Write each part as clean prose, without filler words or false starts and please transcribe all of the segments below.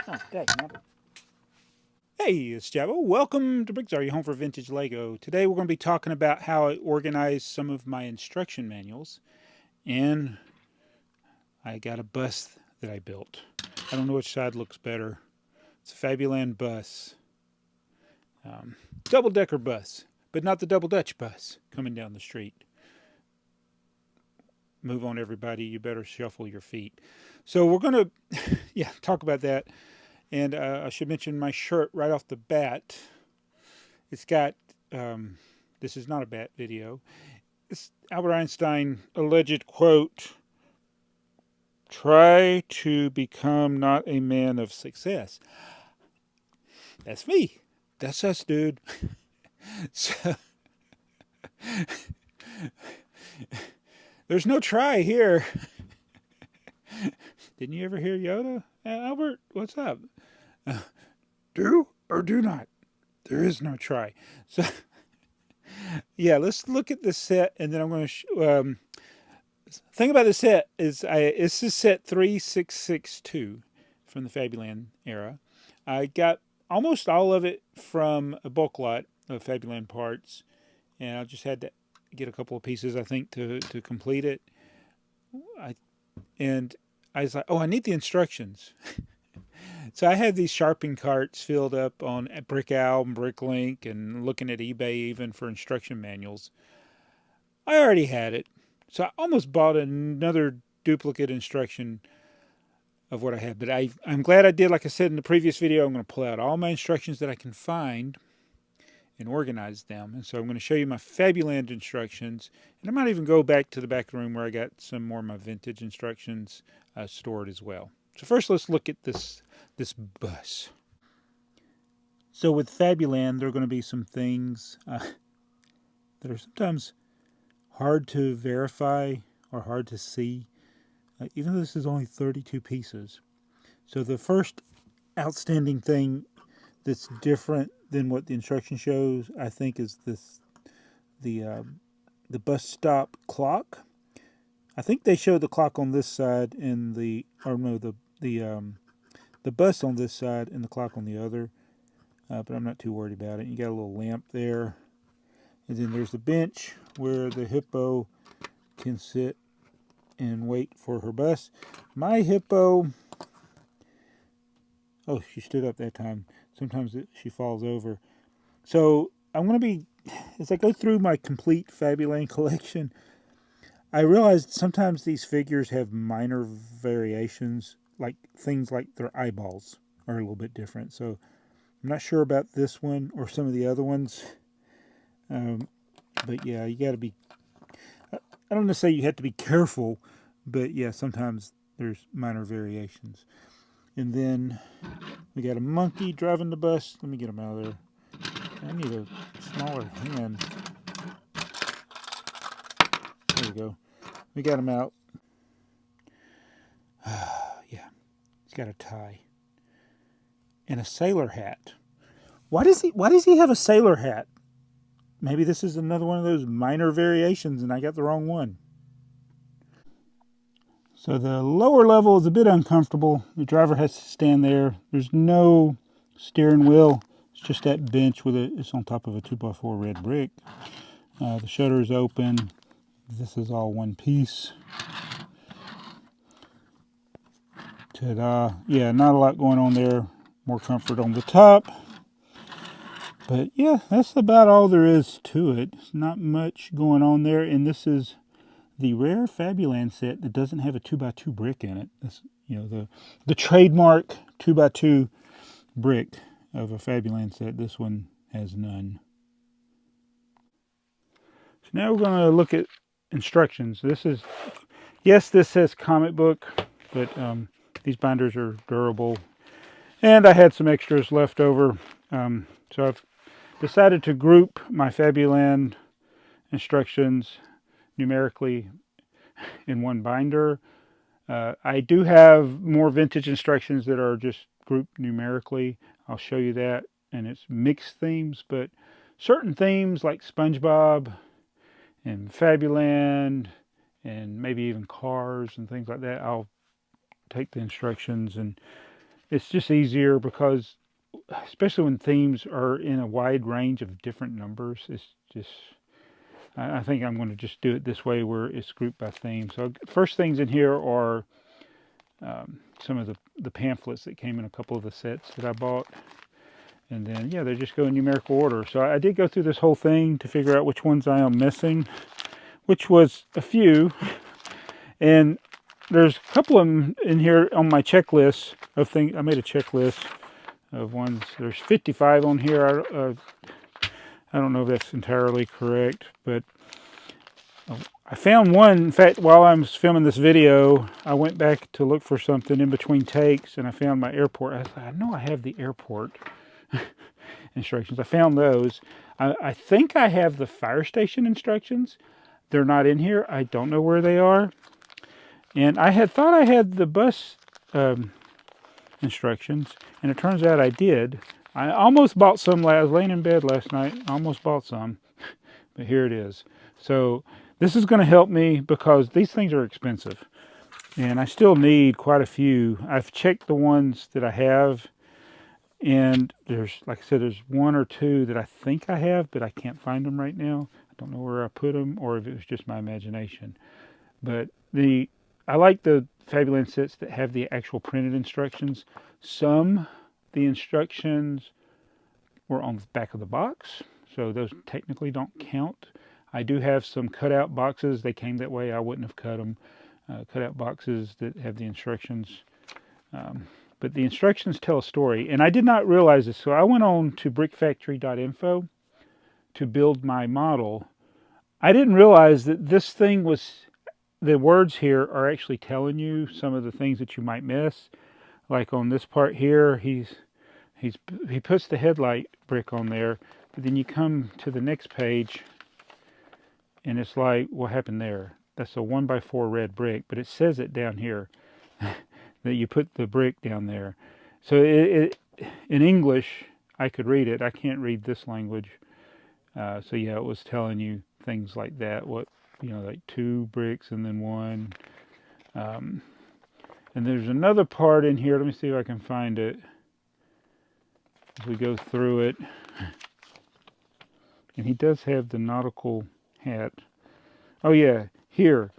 Oh, dang, hey, it's Jabba. Welcome to BrickTsar, your home for vintage Lego. Today we're going to be talking about how I organize some of my instruction manuals. And I got a bus that I built. I don't know which side looks better. It's a Fabuland bus. Double-decker bus, but not the double Dutch bus coming down the street. Move on, everybody. You better shuffle your feet. So we're going to, talk about that. And I should mention my shirt right off the bat. It's got, this is not a bat video. It's Albert Einstein alleged quote, try to become not a man of success. That's me. That's us, dude. So, there's no try here. Didn't you ever hear Yoda? Albert, what's up? Do or do not. There is no try. So, yeah, let's look at the set, and then I'm going to. Thing about the set is, this is set 3662 from the Fabuland era. I got almost all of it from a bulk lot of Fabuland parts, and I just had to get a couple of pieces, I think, to complete it. And I was like, oh, I need the instructions. So I had these sharpening carts filled up on BrickTsar and Bricklink, and looking at eBay even for instruction manuals. I already had it, so I almost bought another duplicate instruction of what I had. But I'm glad I did. Like I said in the previous video, I'm going to pull out all my instructions that I can find and organize them. And so I'm going to show you my Fabuland instructions. And I might even go back to the back of the room where I got some more of my vintage instructions stored as well. So first, let's look at this bus. So with Fabuland, there are going to be some things that are sometimes hard to verify or hard to see, even though this is only 32 pieces. So the first outstanding thing that's different than what the instruction shows, I think, is the bus stop clock. I think they show the clock on this side and the bus on this side and the clock on the other. But I'm not too worried about it. You got a little lamp there, and then there's the bench where the hippo can sit and wait for her bus. My hippo, oh, she stood up that time. Sometimes she falls over. So I'm going to be, as I go through my complete Fabuland collection, I realized sometimes these figures have minor variations, like things like their eyeballs are a little bit different. So I'm not sure about this one or some of the other ones. But yeah, you got to be, I don't want to say you have to be careful, but yeah, sometimes there's minor variations. And then we got a monkey driving the bus. Let me get him out of there. I need a smaller hand. There we go. We got him out. Yeah, he's got a tie and a sailor hat. Why does he have a sailor hat? Maybe this is another one of those minor variations and I got the wrong one. So the lower level is a bit uncomfortable. The driver has to stand there. There's no steering wheel. It's just that bench with it's on top of a 2x4 red brick. The shutter is open. This is all one piece. Ta-da. Yeah, not a lot going on there. More comfort on the top. But yeah, that's about all there is to it. It's not much going on there. And this is the rare Fabuland set that doesn't have a 2x2 brick in it. That's, the trademark 2x2 brick of a Fabuland set. This one has none. So now we're going to look at instructions. Yes, this says comic book, but these binders are durable. And I had some extras left over. So I've decided to group my Fabuland instructions numerically in one binder. I do have more vintage instructions that are just grouped numerically. I'll show you that. And it's mixed themes, but certain themes like SpongeBob and Fabuland and maybe even cars and things like that, I'll take the instructions and it's just easier because, especially when themes are in a wide range of different numbers, it's just, I think I'm going to just do it this way where it's grouped by theme. So first things in here are some of the pamphlets that came in a couple of the sets that I bought. And then, yeah, they just go in numerical order. So I did go through this whole thing to figure out which ones I am missing, which was a few. And there's a couple of them in here on my checklist of things. I made a checklist of ones. There's 55 on here. I don't know if that's entirely correct, but I found one. In fact, while I was filming this video, I went back to look for something in between takes, and I found my airport. I thought, I know I have the airport instructions. I found those. I think I have the fire station instructions. They're not in here. I don't know where they are. And I had thought I had the bus instructions, and it turns out I did. I almost bought some. I was laying in bed last night. I almost bought some, but here it is. So this is going to help me because these things are expensive, and I still need quite a few. I've checked the ones that I have, and there's, like I said, there's one or two that I think I have, but I can't find them right now. I don't know where I put them or if it was just my imagination. But I like the Fabuland sets that have the actual printed instructions. The instructions were on the back of the box, so those technically don't count. I do have some cutout boxes. They came that way. I wouldn't have cut them. Cutout boxes that have the instructions. But the instructions tell a story, and I did not realize this. So I went on to brickfactory.info to build my model. I didn't realize that this thing was, the words here are actually telling you some of the things that you might miss. Like on this part here, he puts the headlight brick on there, but then you come to the next page, and it's like, what happened there? That's a 1x4 red brick, but it says it down here that you put the brick down there. So in English, I could read it. I can't read this language. So yeah, it was telling you things like that. What, like 2 bricks and then 1. And there's another part in here. Let me see if I can find it as we go through it. And he does have the nautical hat. Oh yeah, here.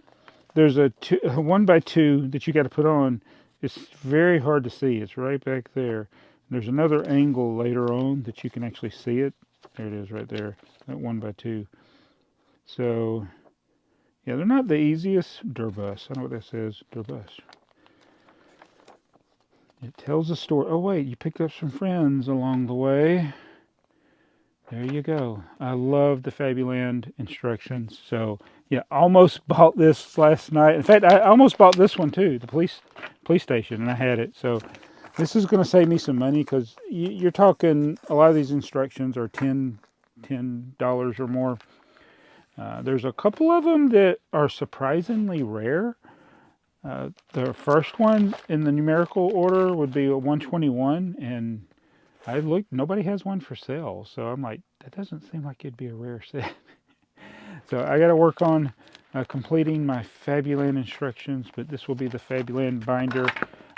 There's a 1x2 that you got to put on. It's very hard to see. It's right back there. There's another angle later on that you can actually see it. There it is right there, that 1x2. So, yeah, they're not the easiest. Durbus. I know what that says. Durbus. It tells a story. Oh, wait, you picked up some friends along the way. There you go. I love the Fabuland instructions. So, yeah, almost bought this last night. In fact, I almost bought this one too, the police station, and I had it. So this is going to save me some money because you're talking, a lot of these instructions are $10 or more. There's a couple of them that are surprisingly rare. The first one in the numerical order would be a 121, and I looked, nobody has one for sale. So I'm like, that doesn't seem like it'd be a rare set. So I got to work on completing my Fabuland instructions, but this will be the Fabuland binder.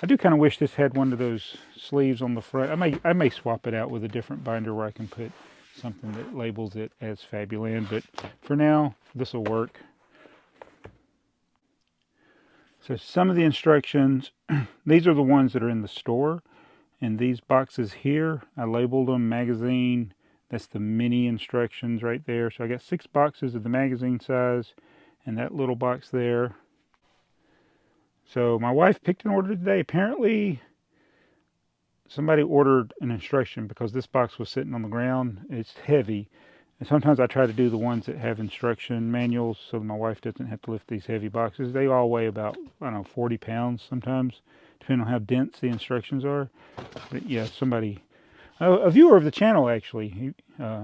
I do kind of wish this had one of those sleeves on the front. I may swap it out with a different binder where I can put something that labels it as Fabuland, but for now, this will work. So some of the instructions, these are the ones that are in the store. And these boxes here, I labeled them magazine. That's the mini instructions right there. So I got 6 boxes of the magazine size and that little box there. So my wife picked an order today. Apparently somebody ordered an instruction because this box was sitting on the ground. It's heavy. And sometimes I try to do the ones that have instruction manuals so my wife doesn't have to lift these heavy boxes. They all weigh about, I don't know, 40 pounds sometimes, depending on how dense the instructions are. But yeah, somebody, a viewer of the channel actually,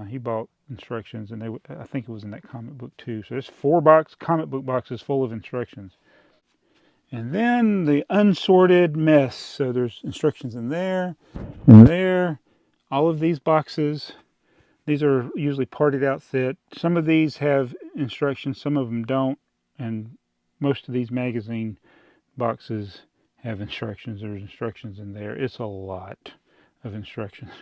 he bought instructions, and I think it was in that comic book too. So there's 4 comic book boxes full of instructions. And then the unsorted mess. So there's instructions in there, and there. All of these boxes, these are usually parted out set. Some of these have instructions, some of them don't. And most of these magazine boxes have instructions. There's instructions in there. It's a lot of instructions.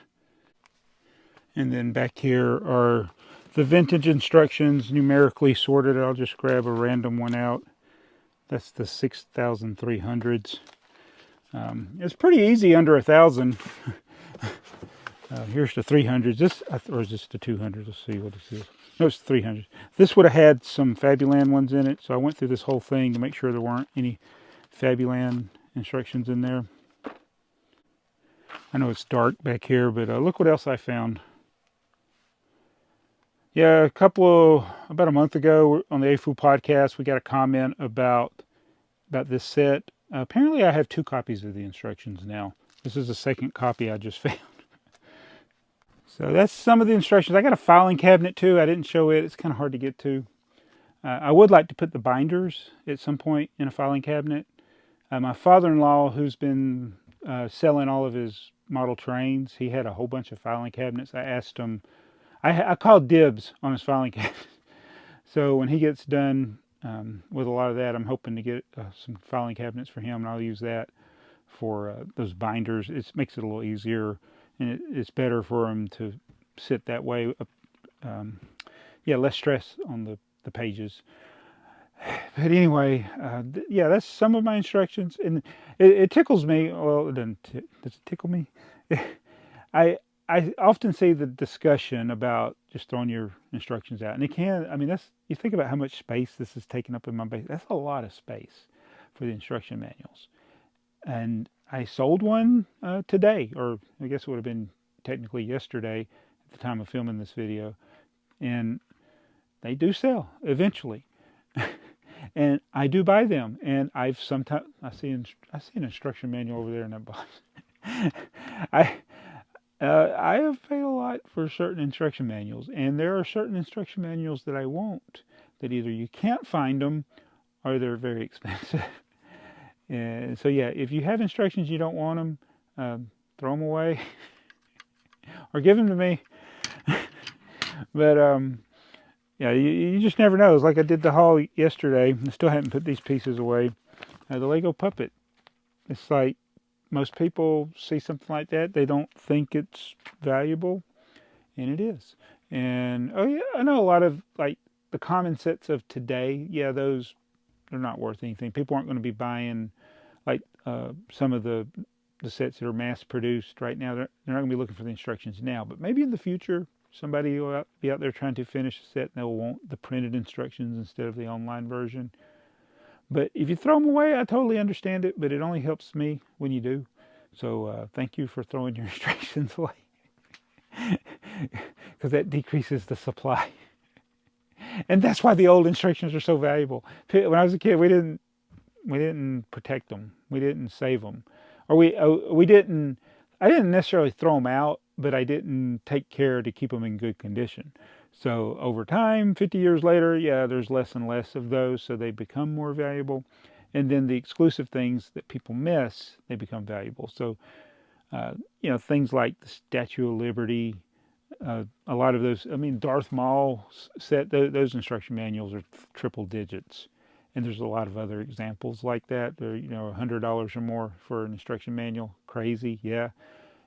And then back here are the vintage instructions numerically sorted. I'll just grab a random one out. That's the 6,300s. It's pretty easy under 1,000. Here's the 300s. This, or is this the 200s? Let's see what this is. No, it's the 300s. This would have had some Fabuland ones in it, so I went through this whole thing to make sure there weren't any Fabuland instructions in there. I know it's dark back here, but look what else I found. Yeah, about a month ago on the AFU podcast, we got a comment about this set. Apparently I have 2 copies of the instructions now. This is the second copy I just found. So that's some of the instructions. I got a filing cabinet too. I didn't show it. It's kind of hard to get to. I would like to put the binders at some point in a filing cabinet. My father-in-law, who's been selling all of his model trains, he had a whole bunch of filing cabinets. I asked him, I called dibs on his filing cabinet. So when he gets done with a lot of that, I'm hoping to get some filing cabinets for him, and I'll use that for those binders. It makes it a little easier, and it's better for him to sit that way. Yeah, less stress on the pages. But anyway, yeah, that's some of my instructions, and it tickles me. Well, it doesn't. Does it tickle me? I often see the discussion about just throwing your instructions out, and it can. I mean, you think about how much space this is taking up in my base. That's a lot of space for the instruction manuals. And I sold one today, or I guess it would have been technically yesterday at the time of filming this video, and they do sell eventually. And I do buy them, and I see an instruction manual over there in that box. I have paid a lot for certain instruction manuals, and there are certain instruction manuals that I won't. That either you can't find them, or they're very expensive. And so yeah, if you have instructions you don't want them, throw them away, or give them to me. But yeah, you just never know. It's like I did the haul yesterday. I still haven't put these pieces away. The Lego puppet. It's like most people see something like that, they don't think it's valuable, and it is. And oh yeah, I know a lot of like the common sets of today. Yeah, they're not worth anything. People aren't going to be buying like some of the sets that are mass produced right now. They're not going to be looking for the instructions now. But maybe in the future, somebody will be out there trying to finish a set, and they'll want the printed instructions instead of the online version. But if you throw them away, I totally understand it, but it only helps me when you do. So thank you for throwing your instructions away, because that decreases the supply. And that's why the old instructions are so valuable. When I was a kid, we didn't protect them. We didn't save them, or we didn't. I didn't necessarily throw them out, but I didn't take care to keep them in good condition. So over time, 50 years later, yeah, there's less and less of those, so they become more valuable. And then the exclusive things that people miss, they become valuable. So, you know, things like the Statue of Liberty, a lot of those, I mean, Darth Maul set, those instruction manuals are triple digits. And there's a lot of other examples like that. They're, you know, $100 or more for an instruction manual. Crazy, yeah.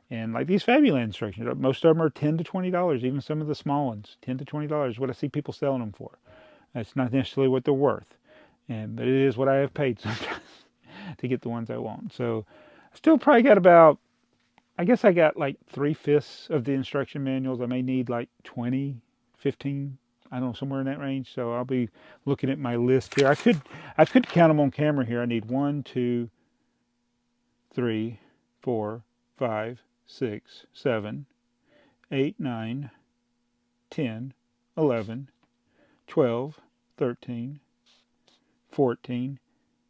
And like these Fabuland instructions, most of them are $10 to $20, even some of the small ones, $10 to $20, what I see people selling them for. That's not necessarily what they're worth, but it is what I have paid sometimes to get the ones I want. So I still probably got about, I guess I got like 3/5 of the instruction manuals. I may need like 20, 15, I don't know, somewhere in that range. So I'll be looking at my list here. I could count them on camera here. I need 1, 2, 3, 4, 5, 6, 7, 8, 9, 10, 11, 12, 13, 14,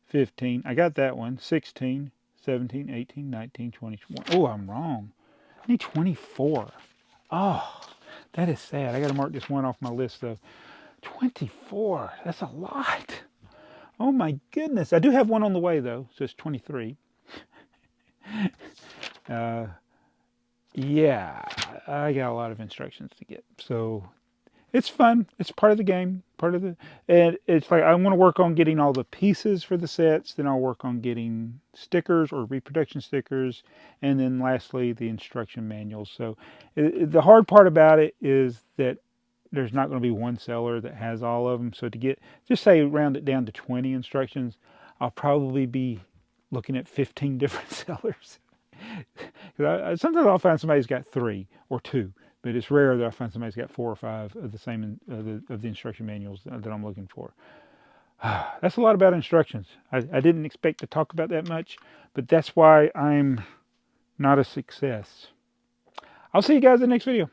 15. I got that one. 16, 17, 18, 19, 20, 21. Oh, I'm wrong. I need 24. Oh, that is sad. I got to mark this one off my list though. 24. That's a lot. Oh my goodness. I do have one on the way though, so it's 23. Yeah, I got a lot of instructions to get. So It's fun. It's part of the game. Part of the, and it's like I want to work on getting all the pieces for the sets. Then I'll work on getting stickers or reproduction stickers, and then lastly the instruction manuals. So the hard part about it is that there's not going to be one seller that has all of them. So to get, just say round it down to 20 instructions, I'll probably be looking at 15 different sellers. Sometimes I'll find somebody's got 3 or 2, but it's rare that I find somebody's got 4 or 5 of the same of the instruction manuals that I'm looking for. That's a lot about instructions. I didn't expect to talk about that much, but that's why I'm not a success. I'll see you guys in the next video.